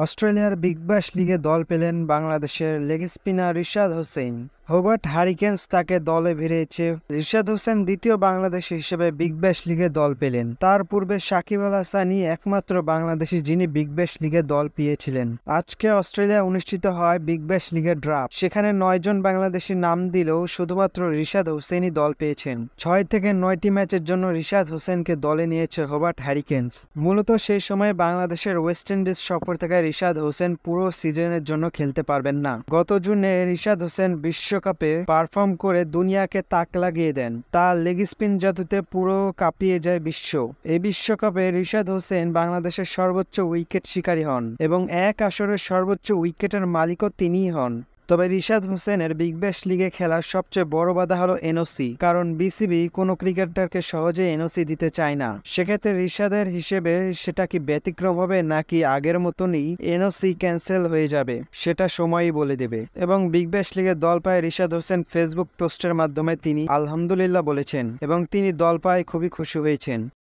অস্ট্রেলিয়ার Big Bash লিগে দল পেলেন বাংলাদেশের leg spinner Rishad Hossain. Hobart Hurricanes তাকে দলে ভিড়িয়েছে। রিশাদ হোসেন দ্বিতীয় বাংলাদেশি হিসেবে বিগ ব্যাশ লিগে দল পেলেন। তার পূর্বে সাকিব আল হাসানই একমাত্র বাংলাদেশি যিনি বিগ ব্যাশ লিগে দল পেয়েছিলেন। আজকে অস্ট্রেলিয়া অনুষ্ঠিত হয় বিগ ব্যাশ লিগের ড্রাফট। সেখানে 9 জন বাংলাদেশি নাম দিলেও শুধুমাত্র রিশাদ হোসেনই দল পেয়েছেন। 6 থেকে 9টি ম্যাচের জন্য রিশাদ হোসেনকে দলে নিয়েছে হোবার্ট হারিকেন্স। মূলত সেই সময় বাংলাদেশের ওয়েস্ট ইন্ডিজ সফর থেকে রিশাদ হোসেন পুরো সিজনের জন্য খেলতে পারবেন না। গত জুনে রিশাদ হোসেন বিশ্বকাপে পারফর্ম করে দুনিয়াকে তাক লাগিয়ে দেন। তার লেগ স্পিন জাদুতে পুরো কাঁপিয়ে যায় বিশ্ব। এই বিশ্বকাপে রিশাদ হোসেন বাংলাদেশের সর্বোচ্চ উইকেট শিকারী হন এবং এক আসরের সর্বোচ্চ উইকেটের মালিকও তিনিই হন। তবে রিশাদ হোসেনের বিগ ব্যাশ লিগে খেলার সবচেয়ে বড় বাধা হলো এনওসি, কারণ বিসিবি কোনো ক্রিকেটারকে সহজে এনওসি দিতে চায় না। সেক্ষেত্রে রিশাদের হিসেবে সেটা কি ব্যতিক্রম হবে নাকি আগের মতনই এনওসি ক্যান্সেল হয়ে যাবে, সেটা সময়ই বলে দেবে। এবং বিগ ব্যাশ লিগে দল পায় রিশাদ হোসেন ফেসবুক পোস্টের মাধ্যমে তিনি আলহামদুলিল্লাহ বলেছেন এবং তিনি দল পায় খুবই খুশি হয়েছেন।